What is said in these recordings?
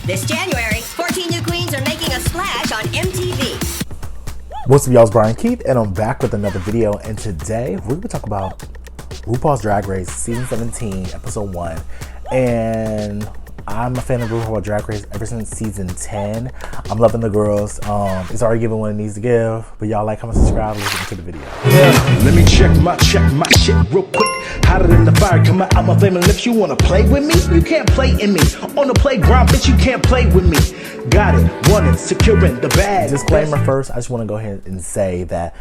This January, 14 new queens are making a splash on MTV. What's up, y'all? It's Brian Keith, and I'm back with another video. And today, we're going to talk about RuPaul's Drag Race Season 17, Episode 1. And I'm a fan of RuPaul's Drag Race ever since Season 10. I'm loving the girls. It's already giving what it needs to give. But y'all like, comment, subscribe, let's get into the video. Let me check my shit real quick. Hotter than the fire coming out my flaming lips. You wanna play with me? You can't play in me. On the playground, bitch, you can't play with me. Got it, want it, securing the bag. Disclaimer first, I just want to go ahead and say that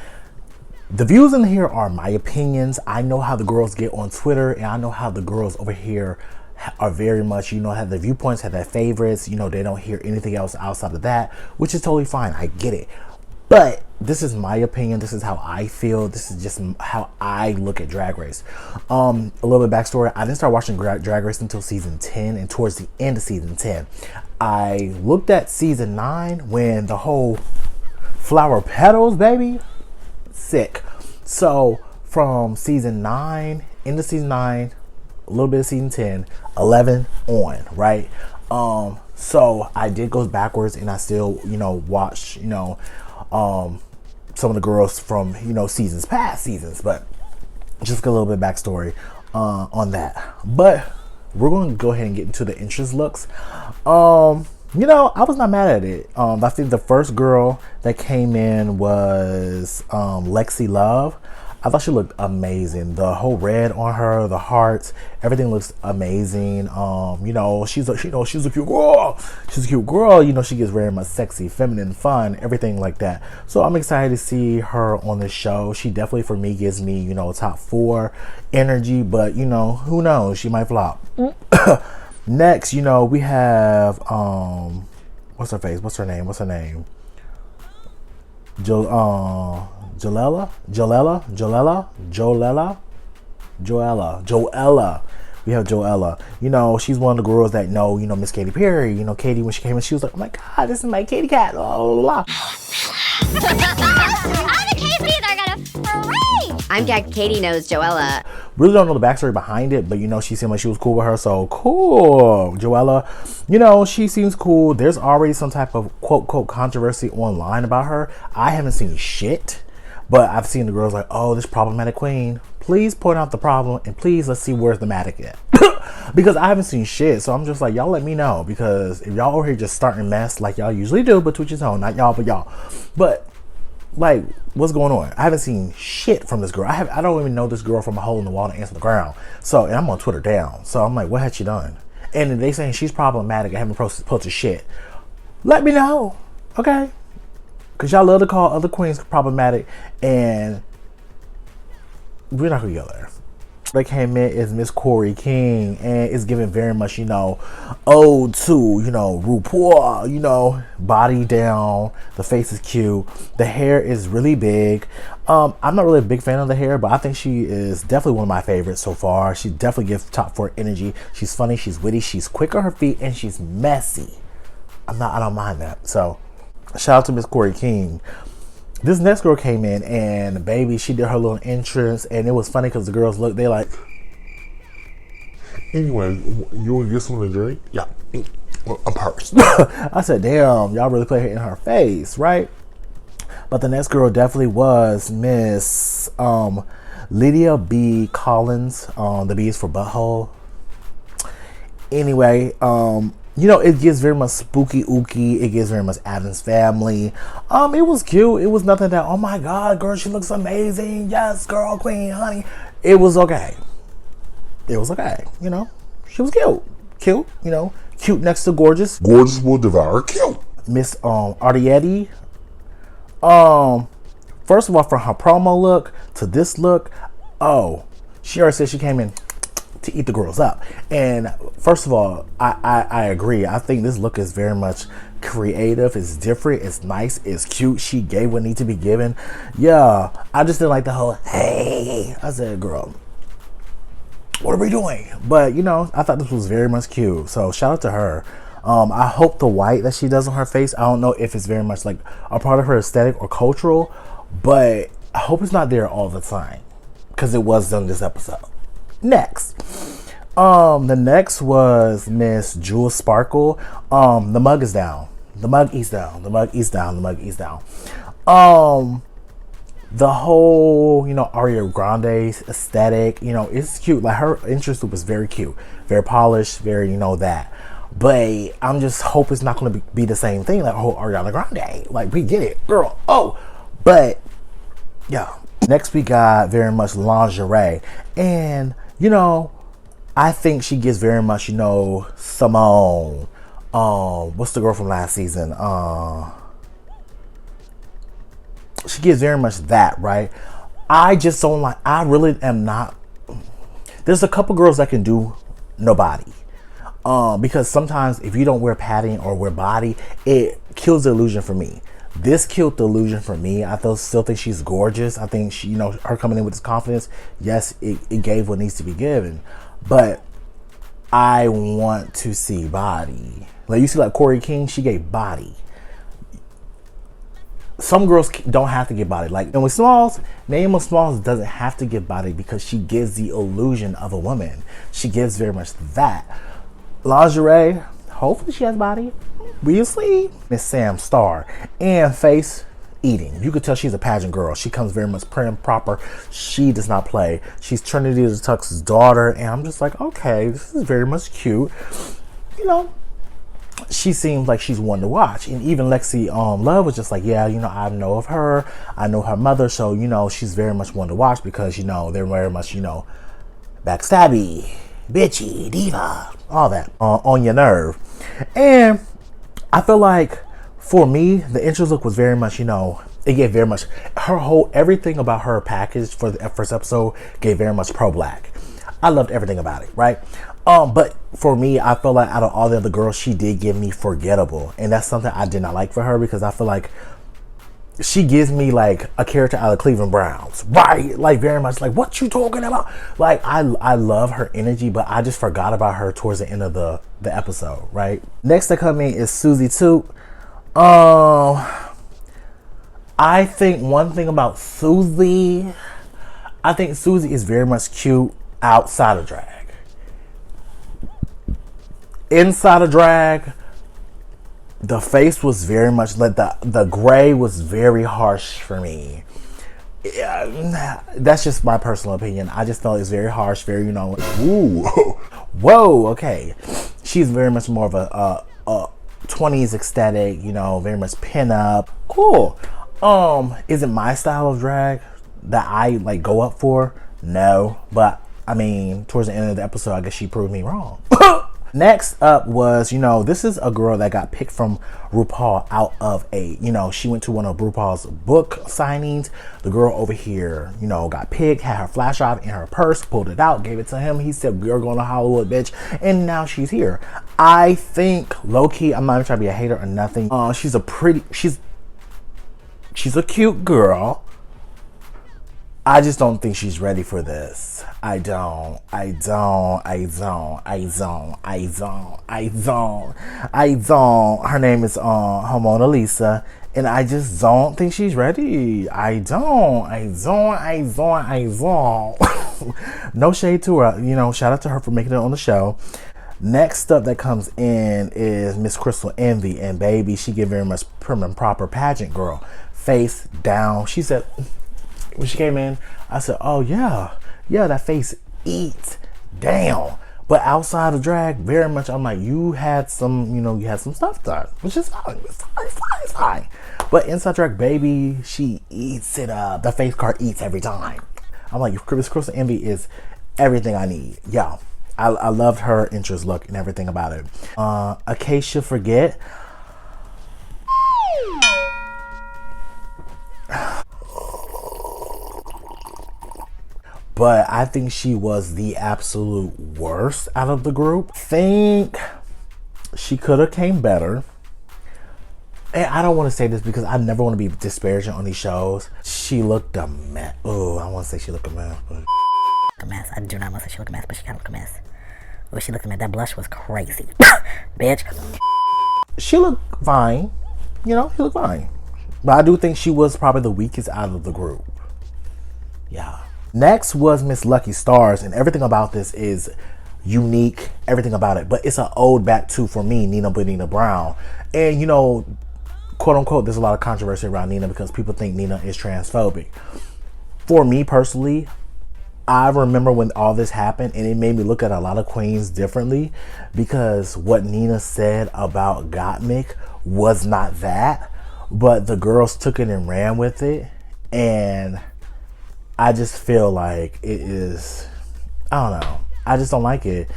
the views in here are my opinions. I know how the girls get on Twitter, and I know how the girls over here are very much, have their viewpoints, have their favorites. They don't hear anything else outside of that, which is totally fine. I get it. But this is my opinion. This is how I feel. This is just how I look at Drag Race. A little bit of backstory. I didn't start watching Drag Race until Season 10, and towards the end of Season 10. I looked at Season 9 when the whole flower petals, baby, sick. So from Season 9, into Season 9, a little bit of Season 10, 11 on, right? So I did go backwards, and I still, watch, some of the girls from, seasons, past seasons, but just a little bit of backstory on that. But we're going to go ahead and get into the entrance looks. I was not mad at it. I think the first girl that came in was Lexi Love. I thought she looked amazing. The whole red on her, the hearts, everything looks amazing. She's a cute girl. She's a cute girl. She gets very much sexy, feminine, fun, everything like that. So I'm excited to see her on the show. She definitely, for me, gives me, top 4 energy. But who knows? She might flop. Next, we have what's her face? What's her name? Joella. We have Joella. She's one of the girls that know, Miss Katy Perry. Katy, when she came in, she was like, oh my God, this is my kitty cat. Blah, blah, blah. All the Casey's are gonna freak! I'm Jack. Katie knows Joella. Really don't know the backstory behind it, but she seemed like she was cool with her, so cool. Joella, she seems cool. There's already some type of quote controversy online about her. I haven't seen shit, but I've seen the girls like, oh, this problematic queen. Please point out the problem, and please let's see where's the matic at. Because I haven't seen shit, so I'm just like, y'all let me know, because if y'all over here just starting mess like y'all usually do, but to each his own, not y'all, but y'all. But like, what's going on? I haven't seen shit from this girl. I don't even know this girl from a hole in the wall to ants on the ground. So, and I'm on Twitter down. So I'm like, what had she done? And they saying she's problematic. I haven't posted shit. Let me know, okay? Because y'all love to call other queens problematic, and we're not gonna go there. That came in is Miss Corey King, and it's giving very much, ode to, RuPaul, body down, the face is cute, the hair is really big. I'm not really a big fan of the hair, but I think she is definitely one of my favorites so far. She definitely gives top 4 energy. She's funny, she's witty, she's quick on her feet, and she's messy. I don't mind that. So shout out to Miss Corey King. This next girl came in, and baby, she did her little entrance, and it was funny because the girls look, they like, anyway, you want to get something to drink? Yeah, I'm purse. I said, damn, y'all really put her in her face, right? But the next girl definitely was Miss Lydia B. Collins. The B is for butthole. Anyway, it gives very much spooky ooky. It gives very much Addams Family. It was cute. It was nothing that, oh my God, girl, she looks amazing. Yes, girl, queen, honey. It was okay. She was cute. Cute, cute next to gorgeous. Gorgeous will devour cute. Miss Artietti. First of all, from her promo look to this look, she already said she came in to eat the girls up. And first of all, I agree. I think this look is very much creative. It's different. It's nice. It's cute. She gave what needs to be given. Yeah, I just didn't like the whole, hey. I said, girl, what are we doing? But, I thought this was very much cute. So shout out to her. I hope the white that she does on her face, I don't know if it's very much like a part of her aesthetic or cultural, but I hope it's not there all the time, because it was done this episode. Next, The next was Miss Jewel Sparkle. The mug is down. The mug is down. The mug is down. The mug is down. The whole, Ariana Grande's aesthetic, it's cute. Like, her interest was very cute, very polished, very, that. But I'm just hope it's not going to be the same thing like whole Ariana Grande. Like, we get it, girl. Oh, but yeah. Next we got very much lingerie, and I think she gets very much, Simone. What's the girl from last season? She gives very much that, right? I just don't like, I really am not, there's a couple girls that can do nobody. Because sometimes if you don't wear padding or wear body, it kills the illusion for me. This killed the illusion for me. I still think she's gorgeous. I think she, her coming in with this confidence, yes, it gave what needs to be given. But I want to see body. Like, you see, like Corey King, she gave body. Some girls don't have to get body. Like, and with Smalls, Naomi Smalls doesn't have to get body because she gives the illusion of a woman. She gives very much that. Lingerie, hopefully she has body. We'll see. Miss Sam Star and face eating. You could tell she's a pageant girl. She comes very much prim proper. She does not play. She's Trinity the Tux's daughter, and I'm just like, okay, this is very much cute. She seems like she's one to watch. And even Lexi Love was just like, yeah, I know of her. I know her mother. So, she's very much one to watch because, they're very much, backstabby, bitchy, diva, all that on your nerve. And I feel like for me, the intro look was very much, it gave very much everything about her package for the first episode gave very much pro-black. I loved everything about it, right? But for me, I feel like out of all the other girls, she did give me forgettable. And that's something I did not like for her because I feel like she gives me like a character out of Cleveland Browns, right? Like, very much like, what you talking about? Like, I love her energy, but I just forgot about her towards the end of the episode, right? Next to come in is Susie Toot. I think one thing about Susie, I think Susie is very much cute outside of drag. Inside of drag, the face was very much like the gray was very harsh for me. Yeah, that's just my personal opinion. I just felt it's very harsh, very, ooh, whoa, okay. She's very much more of a 20s aesthetic, very much pin up. Cool. Is it my style of drag that I like go up for? No, but I mean, towards the end of the episode, I guess she proved me wrong. Next up was, this is a girl that got picked from RuPaul out of she went to one of RuPaul's book signings. The girl over here, got picked, had her flash drive in her purse, pulled it out, gave it to him. He said, you're going to Hollywood, bitch. And now she's here. I think, low-key, I'm not even trying to be a hater or nothing. She's a cute girl. I just don't think she's ready for this. I don't. Her name is Mona Lisa, and I just don't think she's ready. I don't. No shade to her. Shout out to her for making it on the show. Next up that comes in is Miss Crystal Envy, and baby, she get very much prim and proper pageant girl. Face down. She said, when she came in, I said, oh yeah, that face eats down. But outside of drag, very much, I'm like, you had some stuff done, which is fine. It's fine. But inside drag, baby, she eats it up. The face card eats every time. I'm like, Miss Crystal Envy is everything I need. Yeah, I loved her interest look and everything about it. Acacia Forget. But I think she was the absolute worst out of the group. Think she could have came better. And I don't want to say this because I never want to be disparaging on these shows. She looked a mess. Oh, I want to say she looked a mess. But A mess. I do not want to say she looked a mess, but she kind of looked a mess. Oh, she looked a mess. That blush was crazy. Bitch. She looked fine. She looked fine. But I do think she was probably the weakest out of the group. Yeah. Next was Miss Lucky Stars, and everything about this is unique, everything about it. But it's an ode back to, for me, Nina Bonina Brown. And, you know, quote unquote, there's a lot of controversy around Nina because people think Nina is transphobic. For me personally, I remember when all this happened, and it made me look at a lot of queens differently, because what Nina said about Gottmik was not that, but the girls took it and ran with it. And I just feel like it is, I don't know, I just don't like it.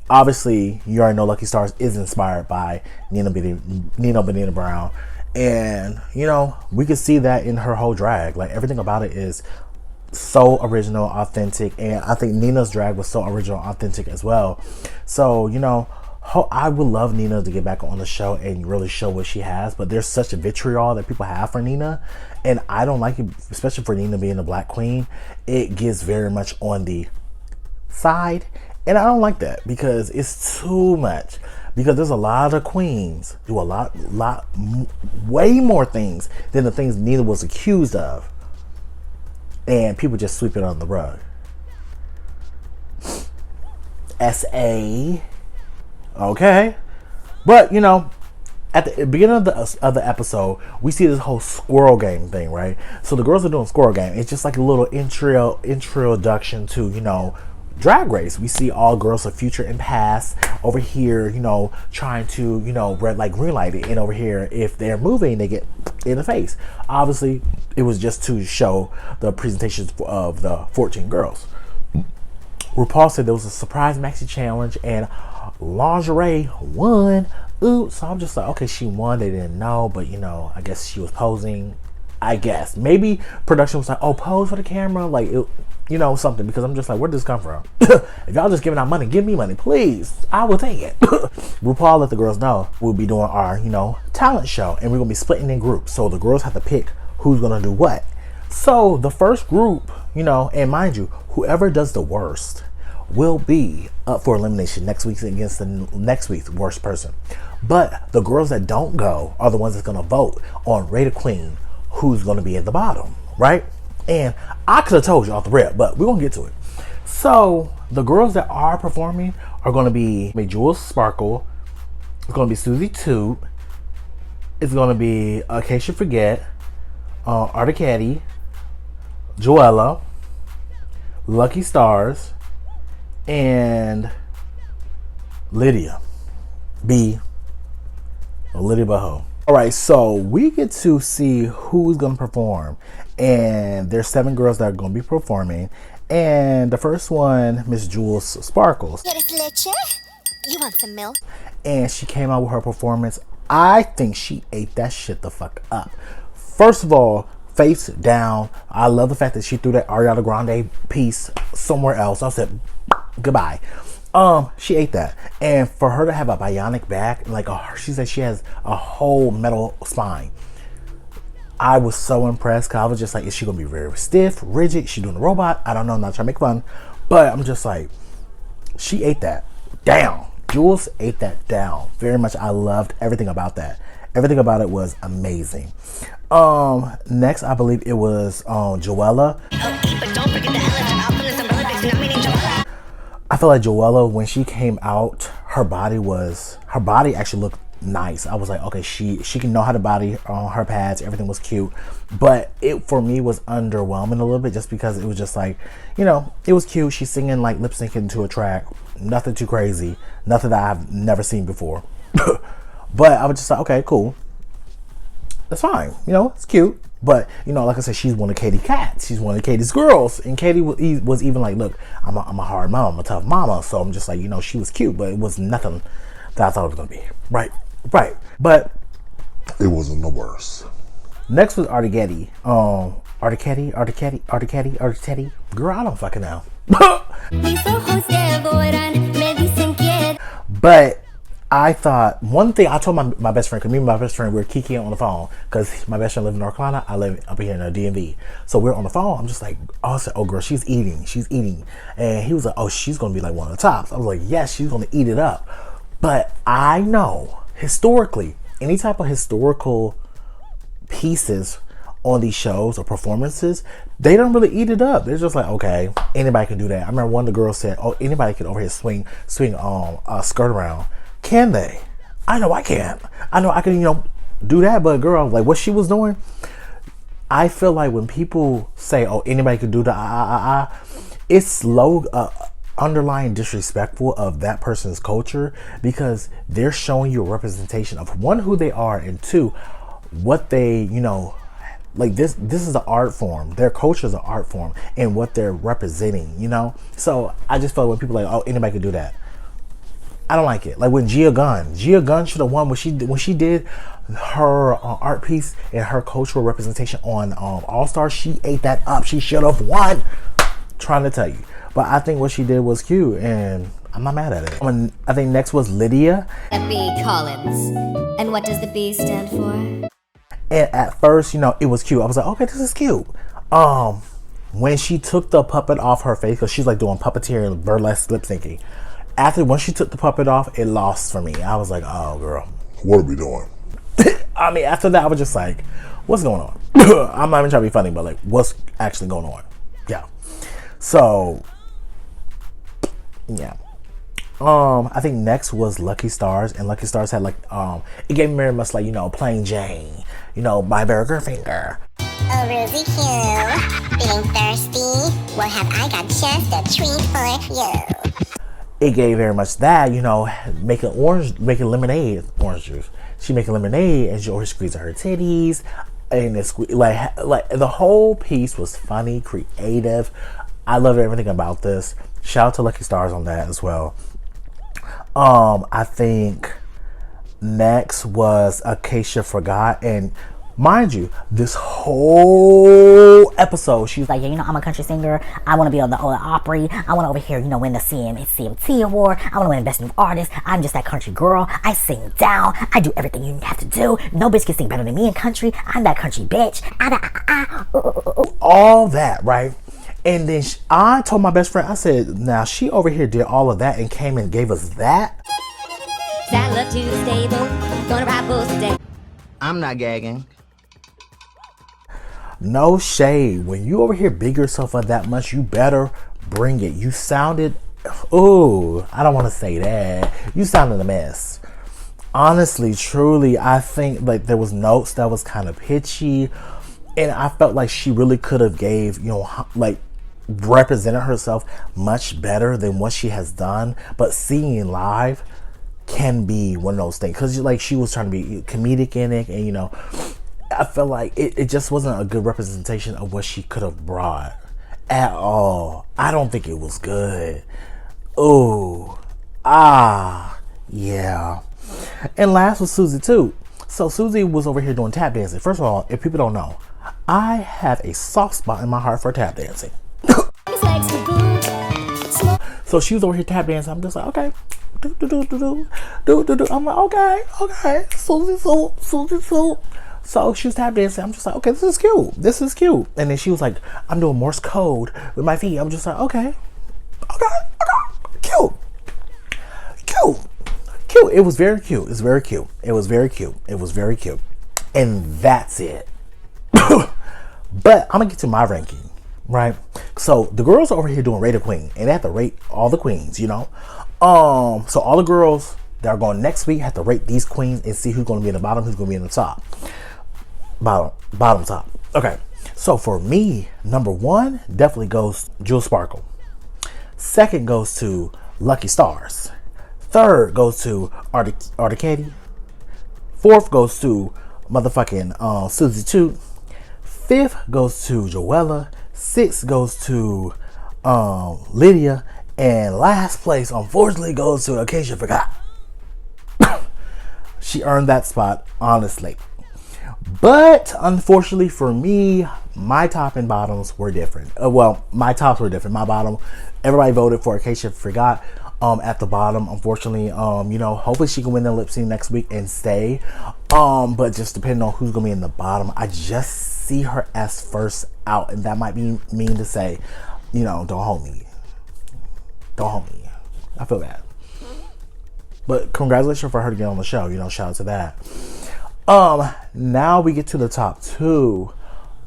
Obviously, you already know Lucky Stars is inspired by Nina Bonina Brown. And, you know, we could see that in her whole drag. Like, everything about it is so original, authentic. And I think Nina's drag was so original, authentic as well. So, you know, I would love Nina to get back on the show and really show what she has. But there's such a vitriol that people have for Nina. And I don't like it, especially for Nina being a black queen. It gets very much on the side. And I don't like that because it's too much. Because there's a lot of queens do way more things than the things Nina was accused of. And people just sweep it under the rug. S.A. Okay. But, you know, at the beginning of the episode, we see this whole squirrel game thing, right? So the girls are doing squirrel game. It's just like a little introduction to, you know, Drag Race. We see all girls of future and past over here, you know, trying to, you know, red light, green light it. And over here, if they're moving, they get in the face. Obviously, it was just to show the presentations of the 14 girls. RuPaul said there was a surprise maxi challenge and lingerie won. Ooh, so I'm just like, okay, she won. They didn't know, but, you know, I guess she was posing. I guess maybe production was like, oh, pose for the camera, like it, you know, something, because I'm just like, where did this come from? If y'all just giving out money, give me money, please. I will take it. RuPaul let the girls know we'll be doing our, you know, talent show, and we're gonna be splitting in groups. So the girls have to pick who's gonna do what. So the first group, you know, and mind you, whoever does the worst will be up for elimination next week against the next week's worst person. But the girls that don't go are the ones that's gonna vote on Rate a Queen, who's gonna be at the bottom, right? And I could have told you off the rip, but we're gonna get to it. So the girls that are performing are gonna be Jules Sparkle, it's gonna be Susie Toot, it's gonna be Acacia Forget, Articati, Joella, Lucky Stars, and Lydia Boho. All right, so we get to see who's gonna perform, and there's 7 girls that are gonna be performing. And the first one, Miss Jules Sparkles. ¿Quieres leche? You want some milk? And she came out with her performance. I think she ate that shit the fuck up. First of all, face down. I love the fact that she threw that Ariana Grande piece somewhere else. I said, goodbye. She ate that. And for her to have a bionic back, like she said she has a whole metal spine. I was so impressed, because I was just like, is she gonna be very stiff, rigid? Is she doing a robot? I don't know, I'm not trying to make fun. But I'm just like, she ate that down. Jules ate that down very much. I loved everything about that. Everything about it was amazing. Next, I believe it was Joella. But don't forget the elephant. I'll put this umbrella next to meaning Joella. I feel like Joella, when she came out, her body actually looked nice. I was like, okay, she can know how to body on her pads. Everything was cute, but it for me was underwhelming a little bit, just because it was just like, you know, it was cute. She's singing, like lip syncing to a track, nothing too crazy, nothing that I've never seen before. But I was just like, okay, cool, that's fine, you know, it's cute. But, you know, like I said, she's one of Katie's cats. She's one of Katie's girls. And Katie was even like, look, I'm a hard mom. I'm a tough mama. So I'm just like, you know, she was cute, but it was nothing that I thought it was going to be. Right. But It wasn't the worst. next was Articati. Articati. Girl, I don't fucking know. But I thought, one thing I told my best friend, because me and my best friend, we were kikiing on the phone, because my best friend lives in North Carolina, I live up here in the DMV. So we're on the phone. I'm just like, I said, oh girl, she's eating. And he was like, oh, she's going to be like one of the tops. I was like, yes, she's going to eat it up. But I know, historically, any type of historical pieces on these shows or performances, they don't really eat it up. They're just like, okay, anybody can do that. I remember one of the girls said, oh, anybody can over here swing a skirt around. Can they? I know I can. I know I can, do that. But girl, like what she was doing, I feel like when people say, oh, anybody can do the it's low, underlying disrespectful of that person's culture, because they're showing you a representation of one, who they are, and two, what they, like this is an art form. Their culture is an art form and what they're representing, So I just felt when people like, oh, anybody could do that. I don't like it. Like when Gia Gunn should have won when she did her art piece and her cultural representation on All Stars. She ate that up. She should have won. Trying to tell you, but I think what she did was cute, and I'm not mad at it. I think next was Lydia. B. Collins. And what does the B stand for? And at first, it was cute. I was like, okay, this is cute. When she took the puppet off her face, because she's like doing puppeteer and burlesque lip syncing. Once she took the puppet off, it lost for me. I was like, oh, girl. What are we doing? I mean, after that, I was just like, what's going on? I'm not even trying to be funny, but like, what's actually going on? Yeah. So, yeah. I think next was Lucky Stars, and Lucky Stars had like, it gave me very much like, Plain Jane, by Burger Finger. Oh, Rosie Q, feeling thirsty? Well, have I got just a treat for you? It gave very much that, making lemonade, orange juice. She making lemonade and she always squeezing her titties, and it's like the whole piece was funny, creative. I love everything about this. Shout out to Lucky Stars on that as well. I think next was Acacia Forgot, and mind you, this whole episode, she's Like, yeah, I'm a country singer. I want to be on the Opry. I want to over here, win the CMT award. I want to win Best New Artist. I'm just that country girl. I sing down. I do everything you have to do. No bitch can sing better than me in country. I'm that country bitch. All that, right? And then I told my best friend, I said, now she over here did all of that and came and gave us that. Saddle up to the stable. Gonna ride bulls today. I'm not gagging. No shade. When you over here big yourself up that much, you better bring it. You sounded, I don't want to say that. You sounded a mess. Honestly, truly, I think like there was notes that was kind of pitchy, and I felt like she really could have gave, like represented herself much better than what she has done. But seeing live can be one of those things, because like she was trying to be comedic in it, and I felt like it just wasn't a good representation of what she could have brought at all. I don't think it was good. Yeah. And last was Susie too. So Susie was over here doing tap dancing. First of all, if people don't know, I have a soft spot in my heart for tap dancing. So she was over here tap dancing. I'm just like, okay. Do. I'm like, okay. Susie. So she was tap dancing. I'm just like, okay, this is cute. And then she was like, I'm doing Morse code with my feet. I'm just like, okay. Cute. It was very cute. It was very cute. And that's it. But I'm gonna get to my ranking, right? So the girls are over here doing Rate a Queen, and they have to rate all the queens, So all the girls that are going next week have to rate these queens and see who's gonna be in the bottom, who's gonna be in the top. Bottom top. Okay. So for me, number one definitely goes Jewel Sparkle. Second goes to Lucky Stars. Third goes to Articady. Fourth goes to motherfucking Susie Toot. Fifth goes to Joella. Sixth goes to Lydia. And last place, unfortunately, goes to Acacia Forgot. She earned that spot, honestly. But unfortunately for me, my top and bottoms were different. My tops were different. My bottom, everybody voted for Acacia Forgot at the bottom. Unfortunately, hopefully she can win the lip sync next week and stay. But just depending on who's gonna be in the bottom, I just see her as first out, and that might be mean to say, don't hold me. I feel bad. But congratulations for her to get on the show. Shout out to that. Now we get to the top two.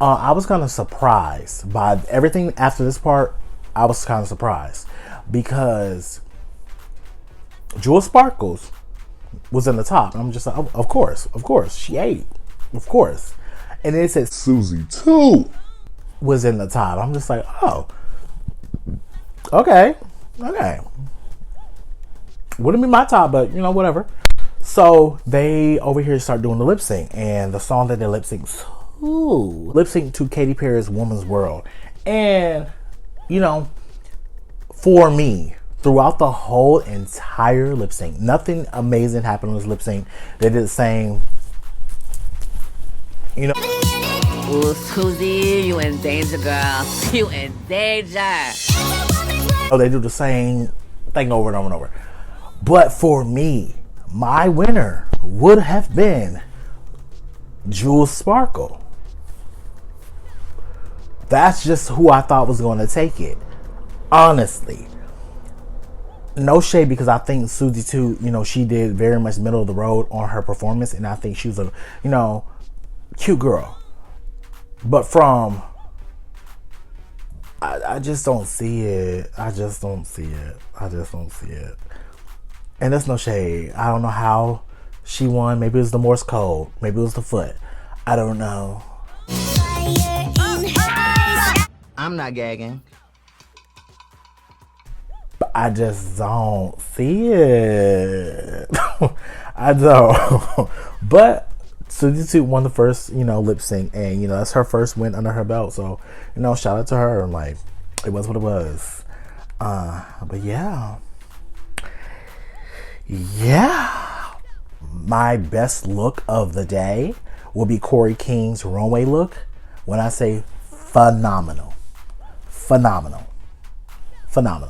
I was kind of surprised by everything after this part. I was kind of surprised because Jewel Sparkles was in the top. I'm just like, oh, of course, she ate, of course. And then it said Susie too was in the top. I'm just like, oh, okay. Wouldn't be my top, but you know, whatever. So they over here start doing the lip sync, and the song that they lip sync to Katy Perry's "Woman's World," and you know, for me, throughout the whole entire lip sync, nothing amazing happened on this lip sync. They did the same, you know. Ooh, Susie, you in danger, girl. You in danger. Oh, they do the same thing over and over and over. But for me, my winner would have been Jewel Sparkle. That's just who I thought was going to take it. Honestly. No shade, because I think Susie too, you know, she did very much middle of the road on her performance. And I think she was a, you know, cute girl. But from... I just don't see it. I just don't see it. And there's no shade. I don't know how she won. Maybe it was the Morse code. Maybe it was the foot. I don't know. I'm not gagging. But I just don't see it. I don't. But Suzy won the first, you know, lip sync, and you know that's her first win under her belt. So, you know, shout out to her. Like, it was what it was. But yeah. My best look of the day will be Corey King's runway look. When I say phenomenal. And I'm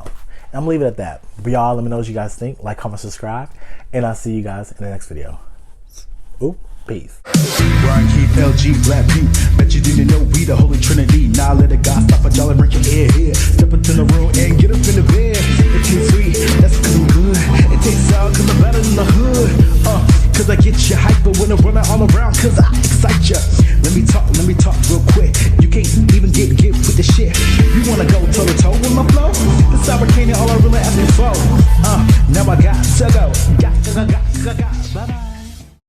gonna leave it at that. But y'all, let me know what you guys think. Like, comment, subscribe, and I'll see you guys in the next video. Oop. Peace. Brian Keith, LG, Black Butte. Bet you didn't know we the Holy Trinity. Now let a God stop a dollar, break your ear here. Step into the room and get up in the bed. It's too sweet, that's cause I'm good. It tastes sour cause I'm better than the hood. Cause I get you hyper when I'm running all around, cause I excite ya. Let me talk real quick. You can't even get with the shit. You wanna go toe to toe with my flow? This sour candy all I really ask for. Now I got to go. Got. Bye-bye.